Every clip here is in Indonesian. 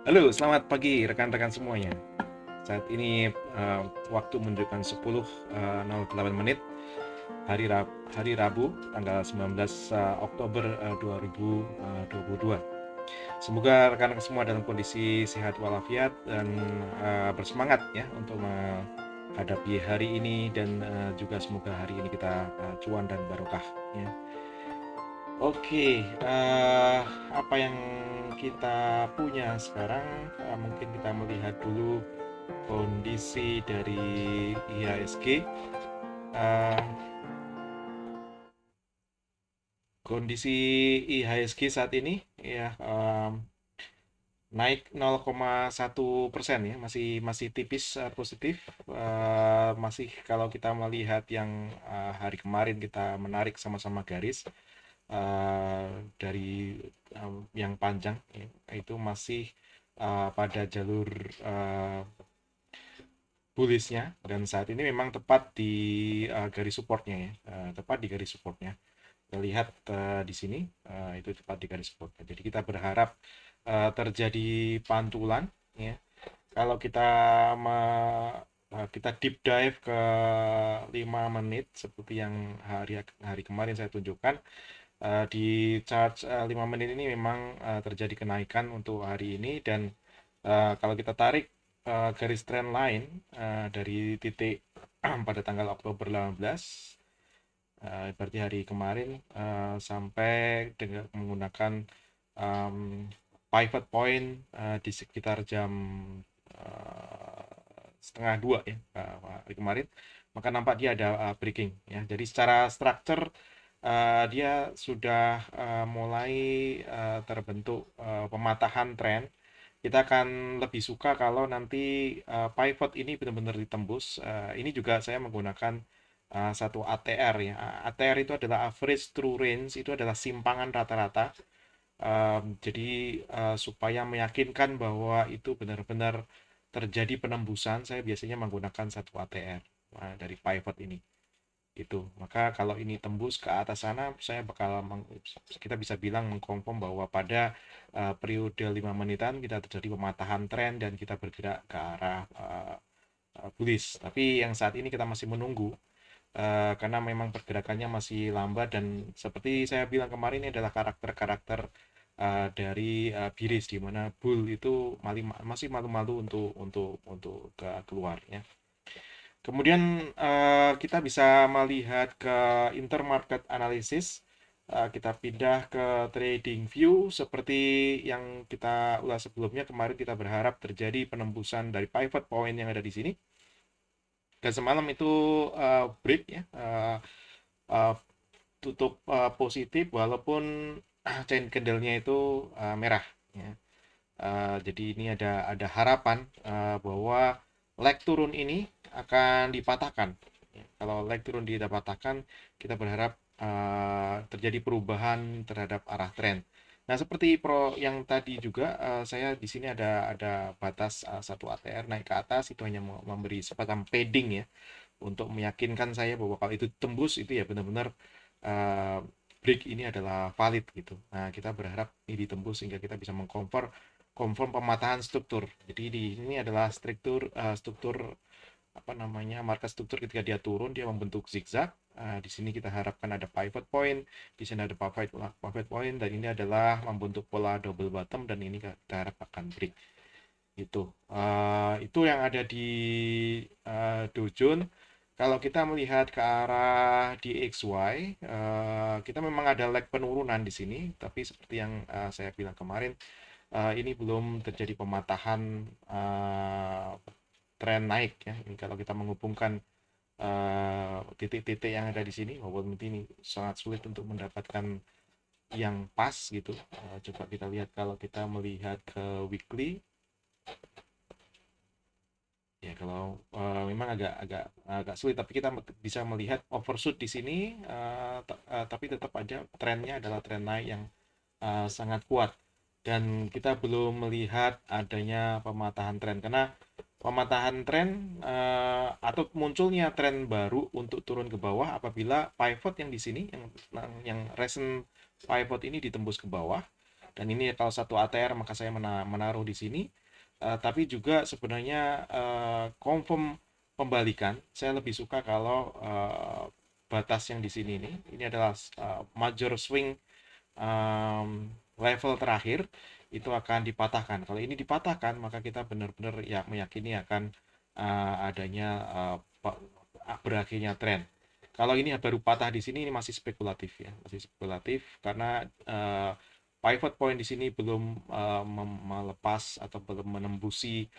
Halo, selamat pagi rekan-rekan semuanya. Saat ini waktu menunjukkan 10.08 menit hari Rabu tanggal 19 Oktober 2022. Semoga rekan-rekan semua dalam kondisi sehat walafiat dan bersemangat ya untuk menghadapi hari ini dan juga semoga hari ini kita cuan dan barokah ya. Oke, apa yang kita punya sekarang, mungkin kita melihat dulu kondisi dari IHSG. Eh, Kondisi IHSG saat ini ya naik 0,1% ya, masih masih tipis positif. Masih kalau kita melihat yang hari kemarin kita menarik sama-sama garis eh, dari yang panjang ya, itu masih pada jalur eh, bullishnya dan saat ini memang tepat di garis supportnya ya, tepat di garis supportnya. Kita lihat di sini itu tepat di garis supportnya. Jadi kita berharap terjadi pantulan ya. Kalau kita kita deep dive ke 5 menit seperti yang hari kemarin saya tunjukkan. Di chart 5 menit ini memang terjadi kenaikan untuk hari ini dan kalau kita tarik garis trend line dari titik pada tanggal Oktober 18 berarti hari kemarin sampai dengan menggunakan um, pivot point di sekitar jam setengah dua ya hari kemarin, maka nampak dia ada breaking ya. Jadi secara structure dia sudah mulai terbentuk pematahan tren. Kita akan lebih suka kalau nanti pivot ini benar-benar ditembus. Ini juga saya menggunakan satu ATR ya. ATR itu adalah average true range, itu adalah simpangan rata-rata. Jadi supaya meyakinkan bahwa itu benar-benar terjadi penembusan, saya biasanya menggunakan satu ATR dari pivot ini itu. Maka kalau ini tembus ke atas sana, saya bakal kita bisa bilang mengkonfirm bahwa pada periode 5 menitan kita terjadi pematahan tren dan kita bergerak ke arah bullish. Tapi yang saat ini kita masih menunggu karena memang pergerakannya masih lambat dan seperti saya bilang kemarin ini adalah karakter-karakter dari biris di mana bull itu masih malu-malu untuk keluar ya. Kemudian kita bisa melihat ke intermarket analysis. Kita pindah ke trading view seperti yang kita ulas sebelumnya. Kemarin kita berharap terjadi penembusan dari pivot point yang ada di sini. Dan semalam itu break ya, uh, tutup positif walaupun chain candle-nya itu merah. Ya. Jadi ini ada harapan bahwa leg turun ini akan dipatahkan. Ya, kalau leg turun dipatahkan, kita berharap terjadi perubahan terhadap arah tren. Nah, seperti pro yang tadi juga saya di sini ada batas satu ATR naik ke atas itu hanya memberi semacam padding ya untuk meyakinkan saya bahwa kalau itu tembus itu ya benar-benar uh, break ini adalah valid gitu. Nah, kita berharap ini ditembus sehingga kita bisa confirm pematahan struktur. Jadi di ini adalah struktur apa namanya market struktur ketika dia turun dia membentuk zigzag. Di sini kita harapkan ada pivot point, di sini ada pivot point dan ini adalah membentuk pola double bottom dan ini kita harap akan break gitu. Itu yang ada di Dow Jones. Kalau kita melihat ke arah DXY, kita memang ada lag penurunan di sini, tapi seperti yang saya bilang kemarin, ini belum terjadi pematahan tren naik ya. Ini kalau kita menghubungkan titik-titik yang ada di sini, walaupun ini sangat sulit untuk mendapatkan yang pas gitu. Coba kita lihat kalau kita melihat ke weekly. Ya, kalau memang agak agak agak sulit, tapi kita bisa melihat overshoot di sini, tapi tetap aja trennya adalah tren naik yang sangat kuat. Dan kita belum melihat adanya pematahan tren karena pematahan tren atau munculnya tren baru untuk turun ke bawah apabila pivot yang di sini yang recent pivot ini ditembus ke bawah Dan ini kalau satu ATR maka saya menaruh di sini. Tapi juga sebenarnya confirm pembalikan, saya lebih suka kalau batas yang di sini ini adalah major swing level terakhir itu akan dipatahkan. Kalau ini dipatahkan, maka kita benar-benar ya meyakini akan adanya berakhirnya tren. Kalau ini baru patah di sini, ini masih spekulatif ya, masih spekulatif karena pivot point di sini belum melepas atau belum menembusi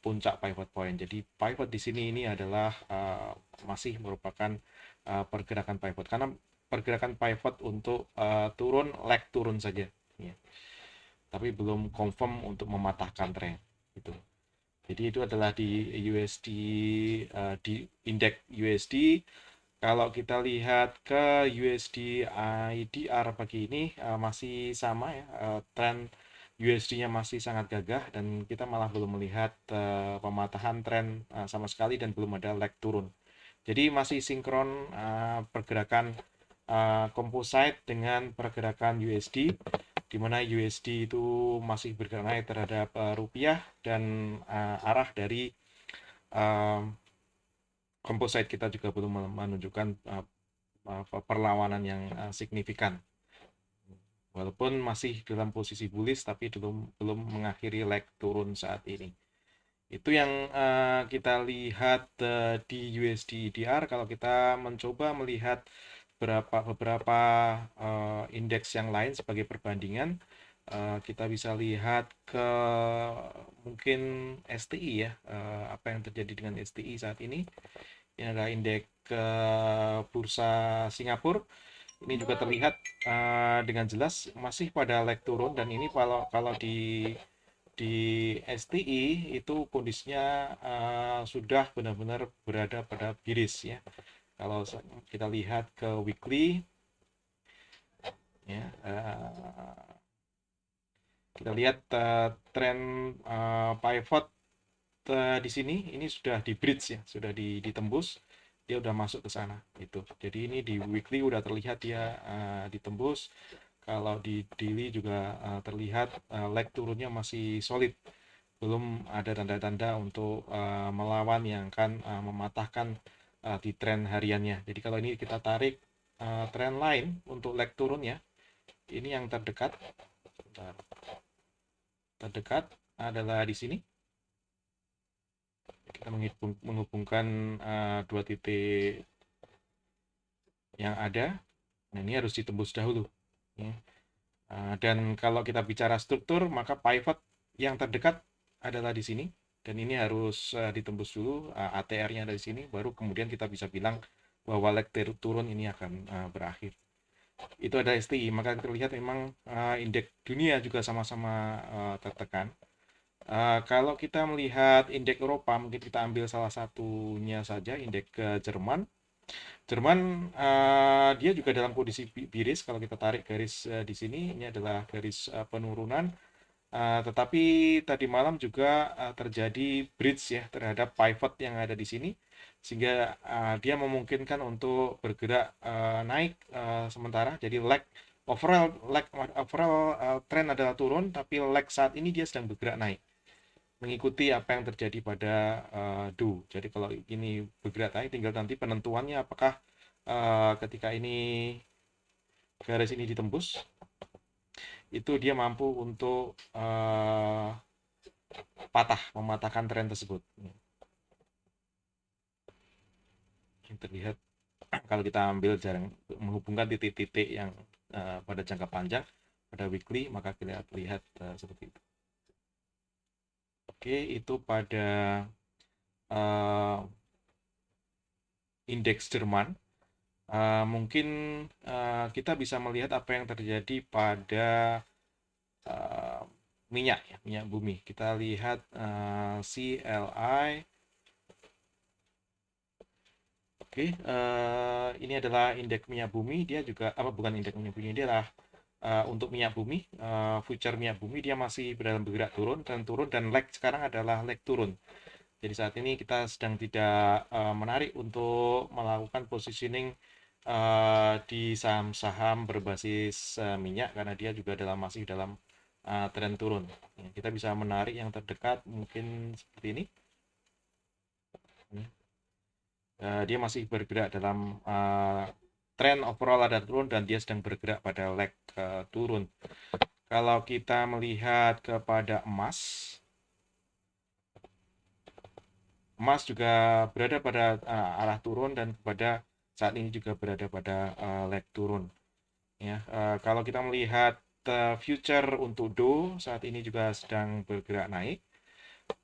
puncak pivot point. Jadi pivot di sini ini adalah masih merupakan pergerakan pivot karena pergerakan pivot untuk turun leg turun saja ya. Tapi belum confirm untuk mematahkan tren itu. Jadi itu adalah di USD di indeks USD. Kalau kita lihat ke USD IDR pagi ini masih sama ya, tren USD-nya masih sangat gagah dan kita malah belum melihat pematahan tren sama sekali dan belum ada leg turun. Jadi masih sinkron pergerakan composite dengan pergerakan USD, di mana USD itu masih bergerak naik terhadap rupiah dan arah dari composite kita juga belum menunjukkan perlawanan yang signifikan. Walaupun masih dalam posisi bullish tapi belum mengakhiri leg turun saat ini. Itu yang kita lihat di USD IDR. Kalau kita mencoba melihat beberapa indeks yang lain sebagai perbandingan, kita bisa lihat ke mungkin STI ya, apa yang terjadi dengan STI saat ini. Ini adalah indeks bursa Singapura. Ini juga terlihat dengan jelas masih pada leg turun dan ini kalau di STI itu kondisinya sudah benar-benar berada pada bearish ya. Kalau kita lihat ke weekly ya, kita lihat tren pivot di sini ini sudah di bridge ya, sudah ditembus, dia udah masuk ke sana itu. Jadi ini di weekly udah terlihat dia ditembus. Kalau di daily juga terlihat leg turunnya masih solid, belum ada tanda-tanda untuk melawan yang akan mematahkan di tren hariannya. Jadi kalau ini kita tarik tren lain untuk leg turunnya, ini yang terdekat. Bentar. Terdekat adalah di sini. Kita menghubungkan dua titik yang ada. Nah, ini harus ditembus dahulu ya. Dan kalau kita bicara struktur, maka pivot yang terdekat adalah di sini dan ini harus ditembus dulu, ATR-nya dari sini, baru kemudian kita bisa bilang bahwa leg turun ini akan berakhir. Itu ada STI, maka terlihat memang indeks dunia juga sama-sama tertekan. Kalau kita melihat indeks Eropa, mungkin kita ambil salah satunya saja, indeks Jerman. Jerman dia juga dalam kondisi bearish. Kalau kita tarik garis di sini, ini adalah garis penurunan. Tetapi tadi malam juga terjadi bridge ya terhadap pivot yang ada di sini, sehingga dia memungkinkan untuk bergerak naik sementara. Jadi overall trend adalah turun, tapi leg saat ini dia sedang bergerak naik, mengikuti apa yang terjadi pada do. Jadi kalau ini bergerak naik, tinggal nanti penentuannya apakah ketika ini garis ini ditembus, itu dia mampu untuk mematahkan tren tersebut. Yang terlihat kalau kita ambil jarang menghubungkan titik-titik yang pada jangka panjang pada weekly, maka kita lihat seperti itu. Oke, itu pada indeks Jerman. Mungkin kita bisa melihat apa yang terjadi pada minyak ya, minyak bumi. Kita lihat CLI. Oke, ini adalah indeks minyak bumi. Dia juga bukan indeks minyak bumi, dia adalah untuk minyak bumi, future minyak bumi, dia masih bergerak turun dan leg sekarang adalah leg turun. Jadi saat ini kita sedang tidak menarik untuk melakukan positioning di saham-saham berbasis minyak karena dia juga masih dalam tren turun. Ya, kita bisa menarik yang terdekat mungkin seperti ini. Dia masih bergerak dalam tren overall ada turun dan dia sedang bergerak pada leg turun. Kalau kita melihat kepada emas, emas juga berada pada arah turun dan pada saat ini juga berada pada leg turun. Ya, kalau kita melihat future untuk Do saat ini juga sedang bergerak naik.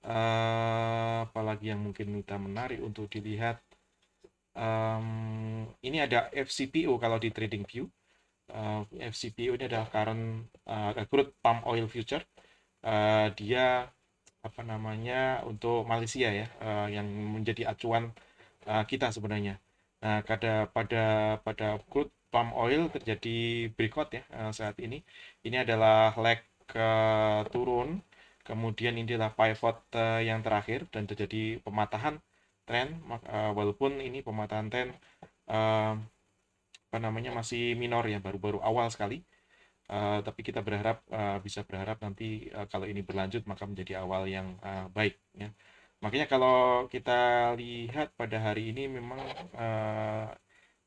Apalagi yang mungkin kita menarik untuk dilihat, ini ada FCPO kalau di TradingView. FCPO ini adalah crude palm oil future. Dia apa namanya untuk Malaysia ya, yang menjadi acuan kita sebenarnya. Nah, pada crude palm oil terjadi breakout ya saat ini. Ini adalah leg turun, kemudian ini adalah pivot yang terakhir dan terjadi pematahan tren. Walaupun ini pematahan tren uh, apa namanya masih minor ya, baru-baru awal sekali. Tapi kita bisa berharap nanti kalau ini berlanjut maka menjadi awal yang baik ya. Makanya kalau kita lihat pada hari ini memang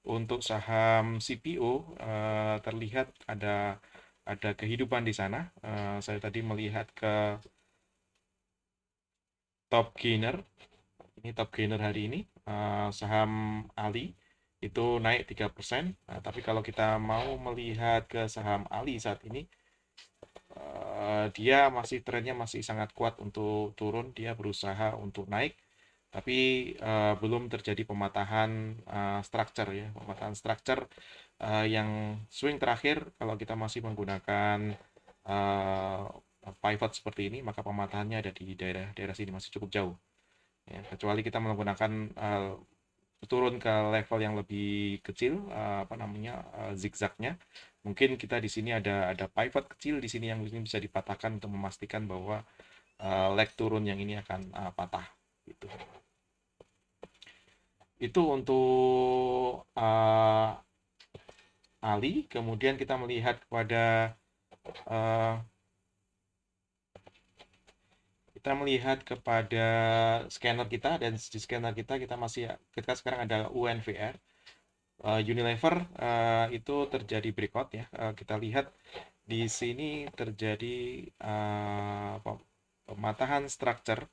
untuk saham CPO terlihat ada kehidupan di sana. Saya tadi melihat ke top gainer. Ini top gainer hari ini saham Ali itu naik 3%. Nah, tapi kalau kita mau melihat ke saham Ali saat ini, dia trennya masih sangat kuat untuk turun. Dia berusaha untuk naik, tapi belum terjadi pematahan structure ya, pematahan structure yang swing terakhir kalau kita masih menggunakan uh, pivot seperti ini, maka pematahannya ada di daerah sini masih cukup jauh. Ya, kecuali kita menggunakan turun ke level yang lebih kecil, apa namanya zigzagnya. Mungkin kita di sini ada pivot kecil di sini yang mungkin bisa dipatahkan untuk memastikan bahwa leg turun yang ini akan patah. Gitu. Itu untuk Ali. Kemudian kita melihat kepada uh, scanner kita, dan di scanner kita sekarang ada UNVR. Unilever itu terjadi breakout ya. Kita lihat di sini terjadi pematahan structure.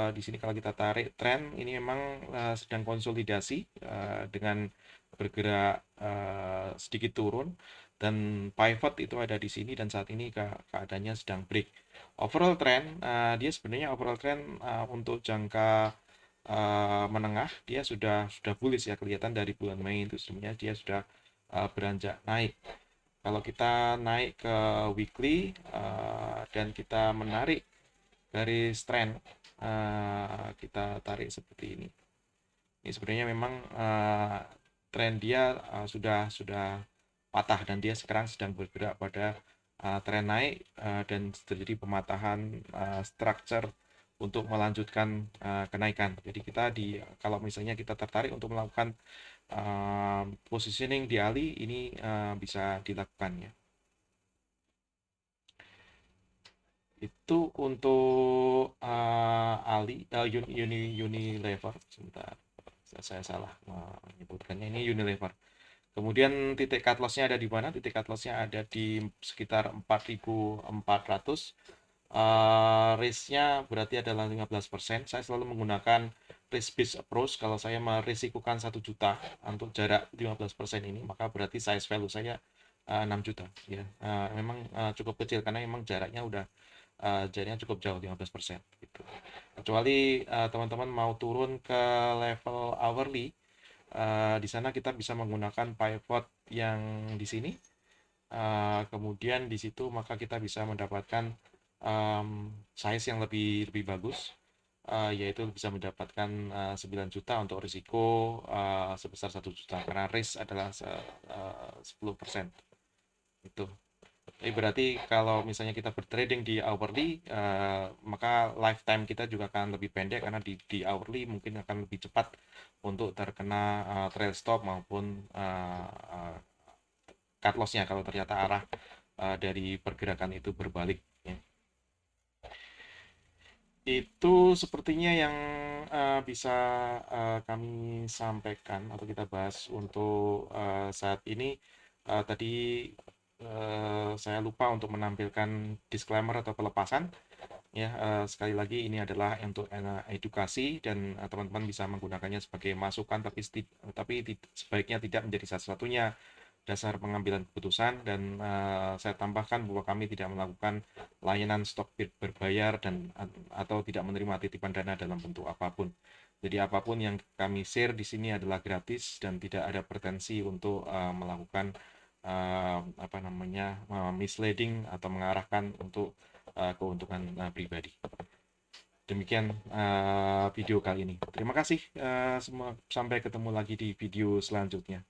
Di sini kalau kita tarik tren ini memang sedang konsolidasi dengan bergerak sedikit turun, dan pivot itu ada di sini dan saat ini keadaannya sedang break. Overall trend dia sebenarnya overall trend untuk jangka menengah dia sudah bullish ya, kelihatan dari bulan Mei itu sebenarnya dia sudah beranjak naik. Kalau kita naik ke weekly dan kita menarik garis trend, kita tarik seperti ini. Ini sebenarnya memang tren dia sudah patah dan dia sekarang sedang bergerak pada tren naik dan terjadi pematahan structure untuk melanjutkan kenaikan. Jadi kalau misalnya kita tertarik untuk melakukan positioning di Ali ini bisa dilakukan ya. Itu untuk Unilever. Sebentar, saya salah menyebutkannya. Ini Unilever. Kemudian titik cut loss-nya ada di mana? Titik cut loss-nya ada di sekitar 4.400. Risk-nya berarti adalah 15%. Saya selalu menggunakan risk based approach. Kalau saya merisikukan 1 juta untuk jarak 15% ini, maka berarti size value saya 6 juta ya. Memang cukup kecil karena memang jaraknya cukup jauh, 15% gitu. Kecuali teman-teman mau turun ke level hourly, di sana kita bisa menggunakan pivot yang di sini. Kemudian di situ maka kita bisa mendapatkan size yang lebih bagus, yaitu bisa mendapatkan 9 juta untuk risiko sebesar 1 juta karena risk adalah 10% itu. Berarti kalau misalnya kita bertrading di hourly, maka lifetime kita juga akan lebih pendek karena di hourly mungkin akan lebih cepat untuk terkena trail stop maupun cut loss-nya kalau ternyata arah dari pergerakan itu berbalik. Ya. Itu sepertinya yang bisa kami sampaikan atau kita bahas untuk saat ini. Tadi saya lupa untuk menampilkan disclaimer atau pelepasan. Ya, sekali lagi ini adalah untuk edukasi dan teman-teman bisa menggunakannya sebagai masukan, tapi sebaiknya tidak menjadi satu-satunya dasar pengambilan keputusan, dan saya tambahkan bahwa kami tidak melakukan layanan stok berbayar dan atau tidak menerima titipan dana dalam bentuk apapun. Jadi apapun yang kami share di sini adalah gratis dan tidak ada pretensi untuk melakukan apa namanya misleading atau mengarahkan untuk keuntungan pribadi. Demikian video kali ini. Terima kasih semua. Sampai ketemu lagi di video selanjutnya.